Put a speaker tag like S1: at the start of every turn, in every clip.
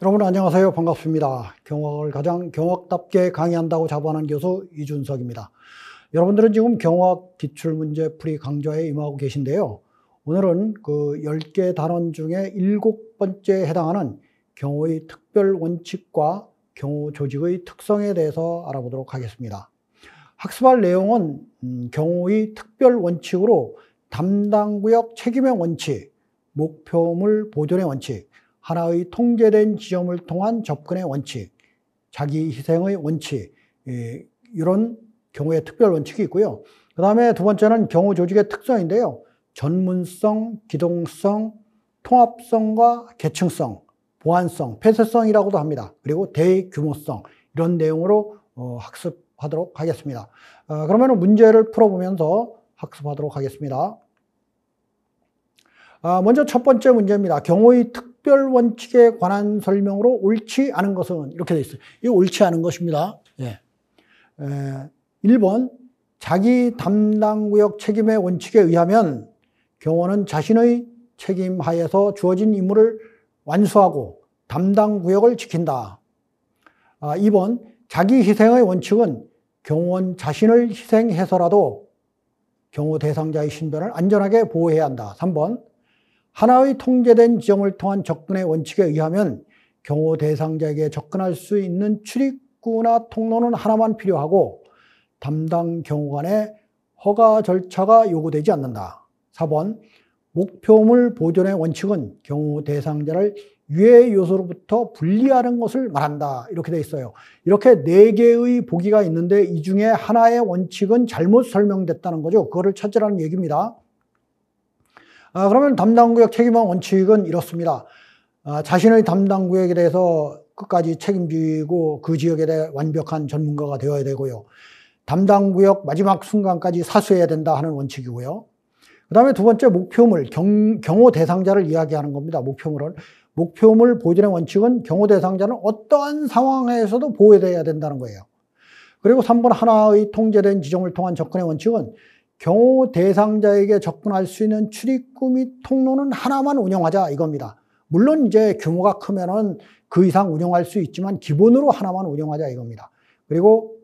S1: 여러분 안녕하세요. 반갑습니다. 경영학을 가장 경영학답게 강의한다고 자부하는 교수 이준석입니다. 여러분들은 지금 경영학 기출문제 풀이 강좌에 임하고 계신데요. 오늘은 그 10개 단원 중에 7번째에 해당하는 경호의 특별 원칙과 경호 조직의 특성에 대해서 알아보도록 하겠습니다. 학습할 내용은 경호의 특별 원칙으로 담당구역 책임의 원칙, 목표물 보존의 원칙, 하나의 통제된 지점을 통한 접근의 원칙, 자기 희생의 원칙, 이런 경호의 특별 원칙이 있고요. 그 다음에 두 번째는 경호 조직의 특성인데요. 전문성, 기동성, 통합성과 계층성, 보안성, 폐쇄성이라고도 합니다. 그리고 대규모성, 이런 내용으로 학습하도록 하겠습니다. 그러면 문제를 풀어보면서 학습하도록 하겠습니다. 먼저 첫 번째 문제입니다. 경호의 특별 원칙에 관한 설명으로 옳지 않은 것은 이렇게 되어 있어요. 이게 옳지 않은 것입니다. 예. 1번 자기 담당구역 책임의 원칙에 의하면 경호는 자신의 책임 하에서 주어진 임무를 완수하고 담당구역을 지킨다. 2번 자기 희생의 원칙은 경호원 자신을 희생해서라도 경호 대상자의 신변을 안전하게 보호해야 한다. 3번 하나의 통제된 지점을 통한 접근의 원칙에 의하면 경호 대상자에게 접근할 수 있는 출입구나 통로는 하나만 필요하고 담당 경호관의 허가 절차가 요구되지 않는다. 4번 목표물 보존의 원칙은 경호 대상자를 유해 요소로부터 분리하는 것을 말한다. 이렇게 되어 있어요. 이렇게 4개의 보기가 있는데 이 중에 하나의 원칙은 잘못 설명됐다는 거죠. 그거를 찾으라는 얘기입니다. 그러면 담당구역 책임의 원칙은 이렇습니다. 자신의 담당구역에 대해서 끝까지 책임지고 그 지역에 대해 완벽한 전문가가 되어야 되고요. 담당구역 마지막 순간까지 사수해야 된다 하는 원칙이고요. 그 다음에 두 번째 목표물, 경호 대상자를 이야기하는 겁니다. 목표물 보존의 원칙은 경호 대상자는 어떠한 상황에서도 보호해야 된다는 거예요. 그리고 3번 하나의 통제된 지점을 통한 접근의 원칙은 경호 대상자에게 접근할 수 있는 출입구 및 통로는 하나만 운영하자 이겁니다. 물론 이제 규모가 크면은 그 이상 운영할 수 있지만 기본으로 하나만 운영하자 이겁니다. 그리고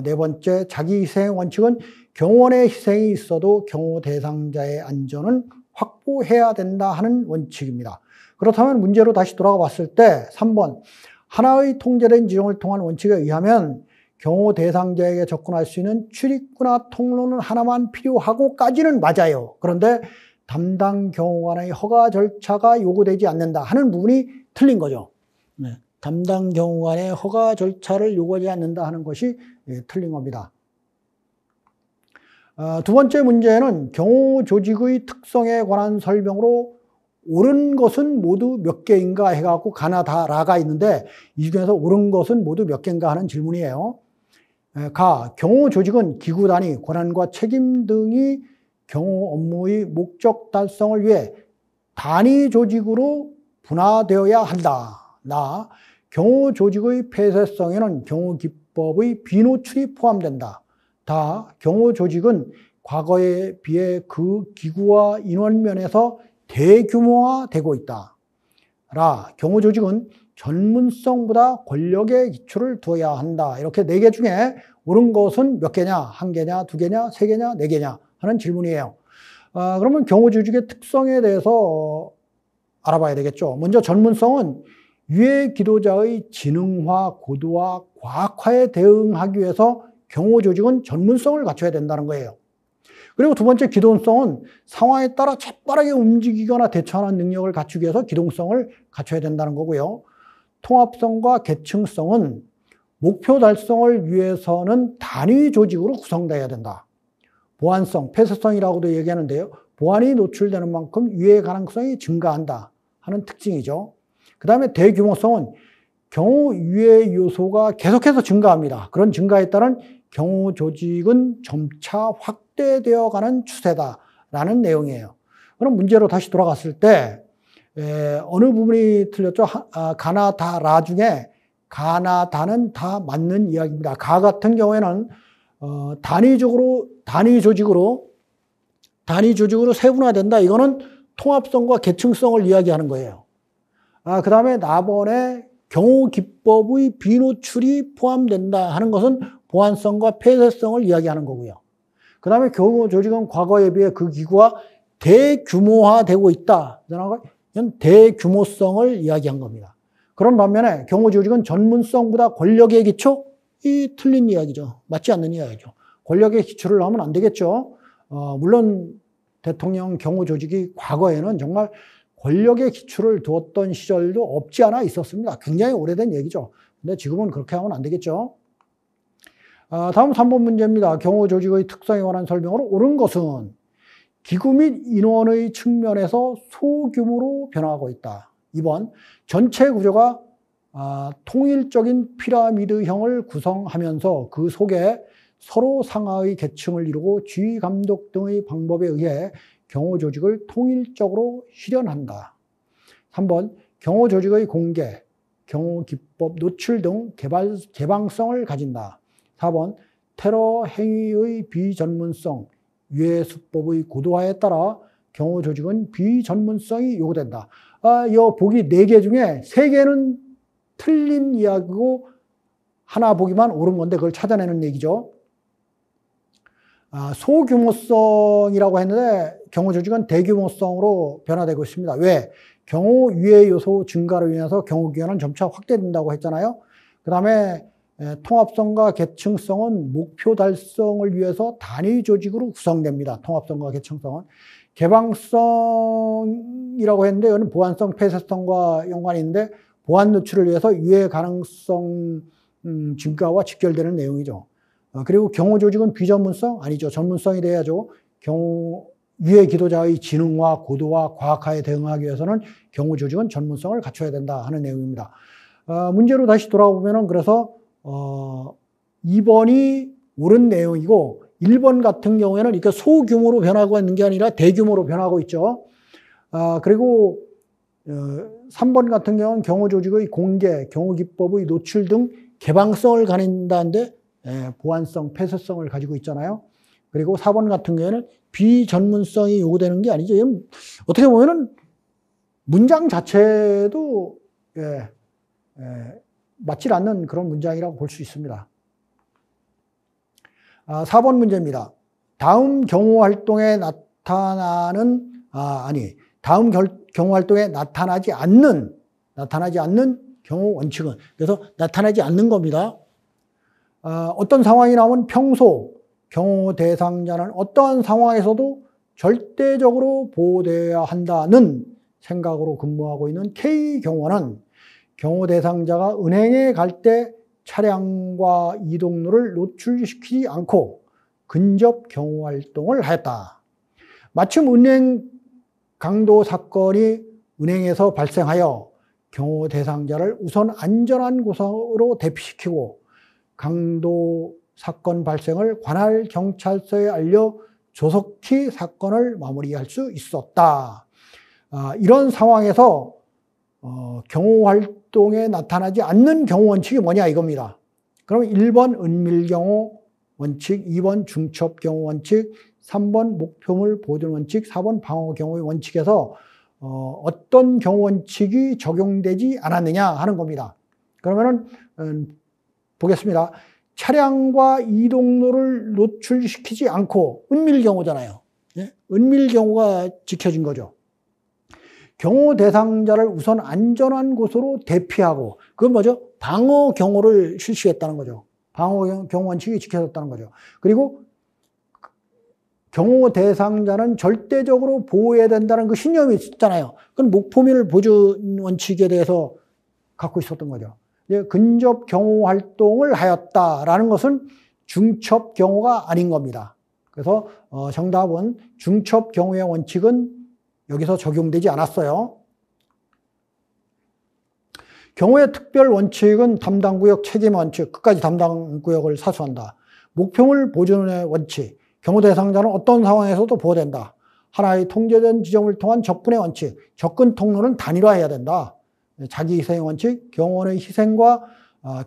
S1: 네 번째 자기 희생의 원칙은 경호원의 희생이 있어도 경호 대상자의 안전은 확보해야 된다 하는 원칙입니다. 그렇다면 문제로 다시 돌아가 봤을 때 3번 하나의 통제된 지점을 통한 원칙에 의하면 경호 대상자에게 접근할 수 있는 출입구나 통로는 하나만 필요하고까지는 맞아요. 그런데 담당 경호관의 허가 절차가 요구되지 않는다 하는 부분이 틀린 거죠. 네. 담당 경호관의 허가 절차를 요구하지 않는다 하는 것이 틀린 겁니다. 두 번째 문제는 경호 조직의 특성에 관한 설명으로 옳은 것은 모두 몇 개인가 해갖고 가나 다 라가 있는데 이 중에서 옳은 것은 모두 몇 개인가 하는 질문이에요. 경호 조직은 기구 단위, 권한과 책임 등이 경호 업무의 목적 달성을 위해 단위 조직으로 분화되어야 한다. 경호 조직의 폐쇄성에는 경호 기법의 비노출이 포함된다. 경호 조직은 과거에 비해 그 기구와 인원 면에서 대규모화되고 있다. 경호 조직은 전문성보다 권력의 기초를 두어야 한다. 이렇게 4개 중에 옳은 것은 몇 개냐? 1개냐? 2개냐? 3개냐? 4개냐? 하는 질문이에요. 그러면 경호 조직의 특성에 대해서 알아봐야 되겠죠. 먼저 전문성은 유해 기도자의 지능화, 고도화, 과학화에 대응하기 위해서 경호 조직은 전문성을 갖춰야 된다는 거예요. 그리고 두 번째 기동성은 상황에 따라 재빠르게 움직이거나 대처하는 능력을 갖추기 위해서 기동성을 갖춰야 된다는 거고요. 통합성과 계층성은 목표 달성을 위해서는 단위 조직으로 구성되어야 된다. 보안성, 폐쇄성이라고도 얘기하는데요. 보안이 노출되는 만큼 유해 가능성이 증가한다 하는 특징이죠. 그 다음에 대규모성은 경호 유해 요소가 계속해서 증가합니다. 그런 증가에 따른 경호 조직은 점차 확대되어 가는 추세다라는 내용이에요. 그럼 문제로 다시 돌아갔을 때 어느 부분이 틀렸죠? 가나 다 라 중에 가나 다는 다 맞는 이야기입니다. 가 같은 경우에는 단위 조직으로 세분화된다. 이거는 통합성과 계층성을 이야기하는 거예요. 그 다음에 나번에 경호기법의 비노출이 포함된다 하는 것은 보안성과 폐쇄성을 이야기하는 거고요. 그 다음에 경호조직은 과거에 비해 그 기구가 대규모화되고 있다. 이건 대규모성을 이야기한 겁니다. 그런 반면에 경호조직은 전문성보다 권력의 기초? 이 틀린 이야기죠. 맞지 않는 이야기죠. 권력의 기초를 하면 안 되겠죠. 물론 대통령 경호조직이 과거에는 정말 권력의 기초를 두었던 시절도 없지 않아 있었습니다. 굉장히 오래된 얘기죠. 근데 지금은 그렇게 하면 안 되겠죠. 다음 3번 문제입니다. 경호조직의 특성에 관한 설명으로 옳은 것은 기구 및 인원의 측면에서 소규모로 변화하고 있다. 2번 전체 구조가 통일적인 피라미드형을 구성하면서 그 속에 서로 상하의 계층을 이루고 지휘 감독 등의 방법에 의해 경호조직을 통일적으로 실현한다. 3번 경호조직의 공개, 경호기법 노출 등 개방성을 가진다. 4번 테러 행위의 비전문성, 유해수법의 고도화에 따라 경호조직은 비전문성이 요구된다. 이 보기 4개 중에 3개는 틀린 이야기고 하나 보기만 옳은 건데 그걸 찾아내는 얘기죠. 소규모성이라고 했는데 경호조직은 대규모성으로 변화되고 있습니다. 왜? 경호 유해 요소 증가로 인해서 경호기관은 점차 확대된다고 했잖아요. 그 다음에 통합성과 계층성은 목표 달성을 위해서 단위 조직으로 구성됩니다. 통합성과 계층성은. 개방성이라고 했는데 이건 보안성, 폐쇄성과 연관이 있는데 보안 노출을 위해서 유해 가능성 증가와 직결되는 내용이죠. 그리고 경호조직은 비전문성? 아니죠. 전문성이 돼야죠. 유해 기도자의 지능화, 고도화, 과학화에 대응하기 위해서는 경호조직은 전문성을 갖춰야 된다 하는 내용입니다. 문제로 다시 돌아보면은 그래서 2번이 옳은 내용이고 1번 같은 경우에는 이렇게 소규모로 변하고 있는 게 아니라 대규모로 변하고 있죠. 그리고 3번 같은 경우는 경호조직의 공개, 경호기법의 노출 등 개방성을 가진다는데 보안성, 폐쇄성을 가지고 있잖아요. 그리고 4번 같은 경우에는 비전문성이 요구되는 게 아니죠. 어떻게 보면은 문장 자체도 맞지 않는 그런 문장이라고 볼 수 있습니다. 4번 문제입니다. 다음 경호활동에 나타나는, 다음 경호활동에 나타나지 않는 경호 원칙은, 그래서 나타나지 않는 겁니다. 어떤 상황이 나오면 평소 경호 대상자는 어떠한 상황에서도 절대적으로 보호되어야 한다는 생각으로 근무하고 있는 K경호원은 경호 대상자가 은행에 갈 때 차량과 이동로를 노출시키지 않고 근접 경호 활동을 하였다. 마침 은행 강도 사건이 은행에서 발생하여 경호 대상자를 우선 안전한 곳으로 대피시키고 강도 사건 발생을 관할 경찰서에 알려 조속히 사건을 마무리할 수 있었다. 이런 상황에서 경호 활동에 나타나지 않는 경호 원칙이 뭐냐 이겁니다. 그럼 1번 은밀경호 원칙, 2번 중첩경호 원칙, 3번 목표물 보존 원칙, 4번 방어경호의 원칙에서 어떤 경호 원칙이 적용되지 않았느냐 하는 겁니다. 그러면은 보겠습니다. 차량과 이동로를 노출시키지 않고 은밀경호잖아요. 은밀경호가 지켜진 거죠. 경호 대상자를 우선 안전한 곳으로 대피하고, 그건 뭐죠? 방어 경호를 실시했다는 거죠. 방어 경호 원칙이 지켜졌다는 거죠. 그리고 경호 대상자는 절대적으로 보호해야 된다는 그 신념이 있잖아요. 그건 목포민을 보존 원칙에 대해서 갖고 있었던 거죠. 근접 경호 활동을 하였다라는 것은 중첩 경호가 아닌 겁니다. 그래서 정답은 중첩 경호의 원칙은 여기서 적용되지 않았어요. 경호의 특별 원칙은 담당구역 책임 원칙, 끝까지 담당구역을 사수한다. 목표물 보존의 원칙, 경호 대상자는 어떤 상황에서도 보호된다. 하나의 통제된 지점을 통한 접근의 원칙, 접근 통로는 단일화해야 된다. 자기희생 원칙, 경호원의 희생과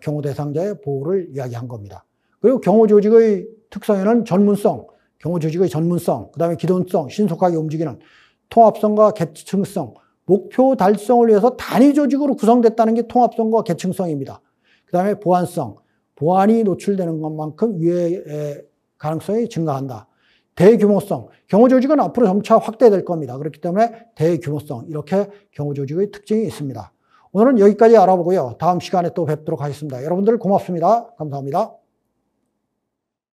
S1: 경호 대상자의 보호를 이야기한 겁니다. 그리고 경호조직의 특성에는 전문성, 경호조직의 전문성, 그 다음에 기동성, 신속하게 움직이는 통합성과 계층성, 목표 달성을 위해서 단위 조직으로 구성됐다는 게 통합성과 계층성입니다. 그 다음에 보안성, 보안이 노출되는 것만큼 위해의 가능성이 증가한다. 대규모성, 경호조직은 앞으로 점차 확대될 겁니다. 그렇기 때문에 대규모성, 이렇게 경호조직의 특징이 있습니다. 오늘은 여기까지 알아보고요. 다음 시간에 또 뵙도록 하겠습니다. 여러분들 고맙습니다. 감사합니다.